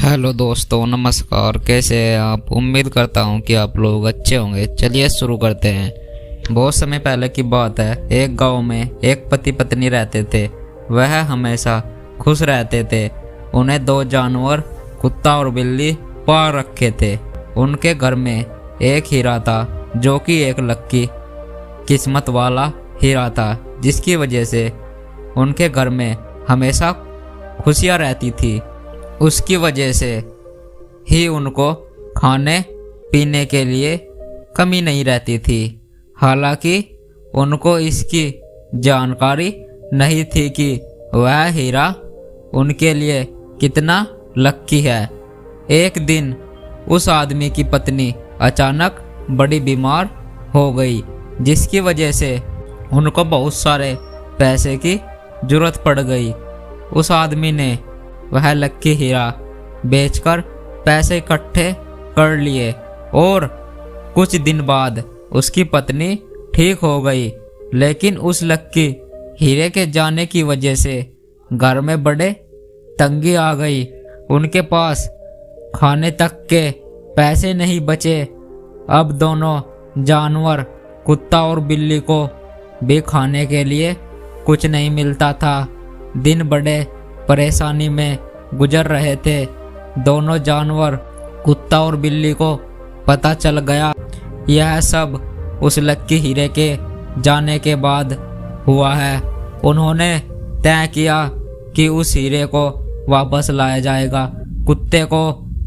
Hello दोस्तों, नमस्कार। कैसे हैं आप? उम्मीद करता हूं कि आप लोग अच्छे होंगे। चलिए शुरू करते हैं। बहुत समय पहले की बात है। एक गांव में एक पति पत्नी रहते थे। वह हमेशा खुश रहते थे। उन्हें दो जानवर, कुत्ता और बिल्ली, पाल रखे थे। उनके घर में एक हीरा था, जो कि एक लक्की किस्मत वाला हीरा था, जिसकी वजह से उनके घर में हमेशा खुशियाँ रहती थी। उसकी वजह से ही उनको खाने पीने के लिए कमी नहीं रहती थी। हालांकि उनको इसकी जानकारी नहीं थी कि वह हीरा उनके लिए कितना लक्की है। एक दिन उस आदमी की पत्नी अचानक बड़ी बीमार हो गई, जिसकी वजह से उनको बहुत सारे पैसे की जरूरत पड़ गई। उस आदमी ने वह लक्की हीरा बेचकर पैसे इकट्ठे कर लिए और कुछ दिन बाद उसकी पत्नी ठीक हो गई। लेकिन उस लक्की हीरे के जाने की वजह से घर में बड़े तंगी आ गई। उनके पास खाने तक के पैसे नहीं बचे। अब दोनों जानवर, कुत्ता और बिल्ली को भी खाने के लिए कुछ नहीं मिलता था। दिन बड़े परेशानी में गुजर रहे थे। दोनों जानवर, कुत्ता और बिल्ली को पता चल गया। यह सब उस लक्की हीरे के जाने के बाद हुआ है। उन्होंने तय किया कि उस हीरे को वापस लाया जाएगा। कुत्ते को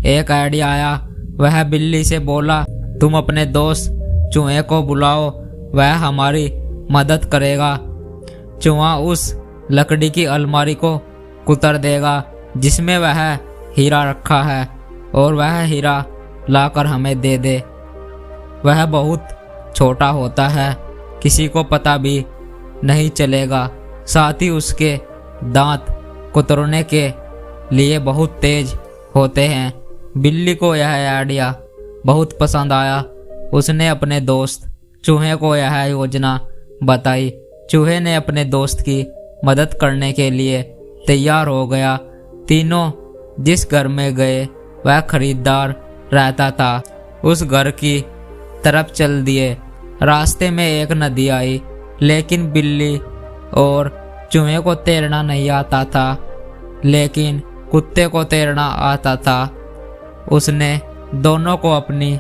एक आइडिया आया। वह बिल्ली से बोला, तुम अपने दोस्त चूहे को बुलाओ, वह हमारी मदद करेगा। चूहा उस लकड़ी की अलमारी को कुतर देगा जिसमें वह हीरा रखा है, और वह हीरा लाकर हमें दे दे। वह बहुत छोटा होता है, किसी को पता भी नहीं चलेगा। साथ ही उसके दांत कुतरने के लिए बहुत तेज होते हैं। बिल्ली को यह आइडिया बहुत पसंद आया। उसने अपने दोस्त चूहे को यह योजना बताई। चूहे ने अपने दोस्त की मदद करने के लिए तैयार हो गया। तीनों जिस घर में गए वह खरीदार रहता था, उस घर की तरफ चल दिए। रास्ते में एक नदी आई, लेकिन बिल्ली और चूहे को तैरना नहीं आता था, लेकिन कुत्ते को तैरना आता था। उसने दोनों को अपनी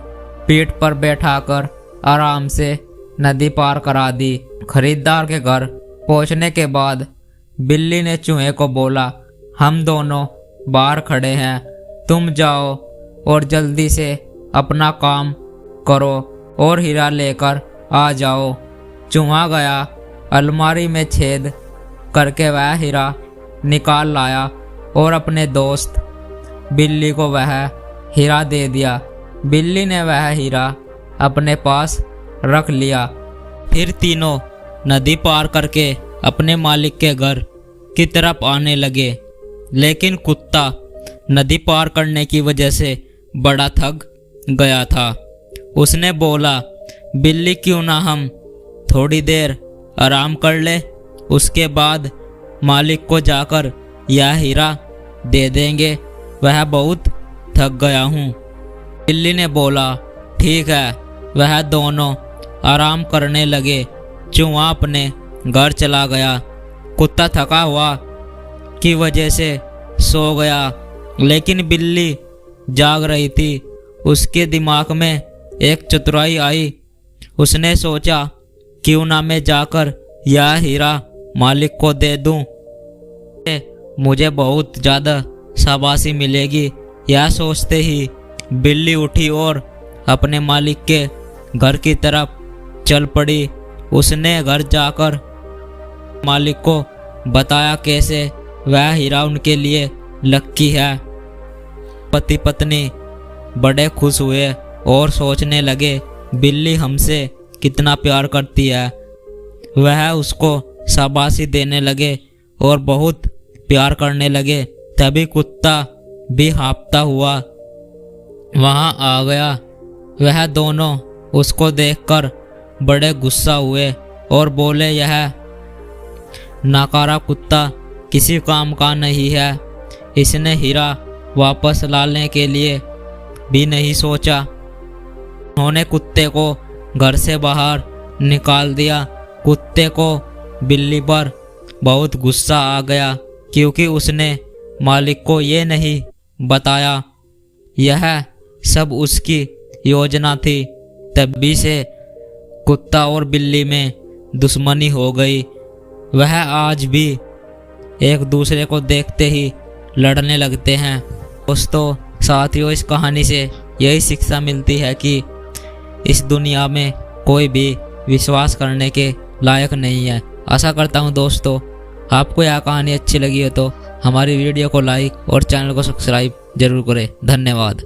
पीठ पर बैठाकर आराम से नदी पार करा दी। खरीदार के घर पहुंचने के बाद बिल्ली ने चूहे को बोला, हम दोनों बाहर खड़े हैं, तुम जाओ और जल्दी से अपना काम करो और हीरा लेकर आ जाओ। चूहा गया, अलमारी में छेद करके वह हीरा निकाल लाया और अपने दोस्त बिल्ली को वह हीरा दे दिया। बिल्ली ने वह हीरा अपने पास रख लिया। फिर तीनों नदी पार करके अपने मालिक के घर की तरफ आने लगे। लेकिन कुत्ता नदी पार करने की वजह से बड़ा थक गया था। उसने बोला, बिल्ली क्यों ना हम थोड़ी देर आराम कर ले, उसके बाद मालिक को जाकर यह हीरा दे देंगे, वह बहुत थक गया हूँ। बिल्ली ने बोला, ठीक है। वह दोनों आराम करने लगे। चूहा अपने घर चला गया। कुत्ता थका हुआ की वजह से सो गया, लेकिन बिल्ली जाग रही थी। उसके दिमाग में एक चतुराई आई। उसने सोचा, क्यों ना मैं जाकर यह हीरा मालिक को दे दूं, मुझे बहुत ज़्यादा शाबाशी मिलेगी। यह सोचते ही बिल्ली उठी और अपने मालिक के घर की तरफ चल पड़ी। उसने घर जाकर मालिक को बताया कैसे वह हीरा उनके लिए लक्की है। पति पत्नी बड़े खुश हुए और सोचने लगे, बिल्ली हमसे कितना प्यार करती है। वह उसको शाबाशी देने लगे और बहुत प्यार करने लगे। तभी कुत्ता भी हाँफता हुआ वहां आ गया। वह दोनों उसको देखकर बड़े गुस्सा हुए और बोले, यह नाकारा कुत्ता किसी काम का नहीं है। इसने हीरा वापस लाने के लिए भी नहीं सोचा। उन्होंने कुत्ते को घर से बाहर निकाल दिया। कुत्ते को बिल्ली पर बहुत गुस्सा आ गया क्योंकि उसने मालिक को ये नहीं बताया। यह सब उसकी योजना थी। तभी से कुत्ता और बिल्ली में दुश्मनी हो गई। वह आज भी एक दूसरे को देखते ही लड़ने लगते हैं। दोस्तों, साथियों, इस कहानी से यही शिक्षा मिलती है कि इस दुनिया में कोई भी विश्वास करने के लायक नहीं है। आशा करता हूँ दोस्तों आपको यह कहानी अच्छी लगी हो तो हमारी वीडियो को लाइक और चैनल को सब्सक्राइब जरूर करें। धन्यवाद।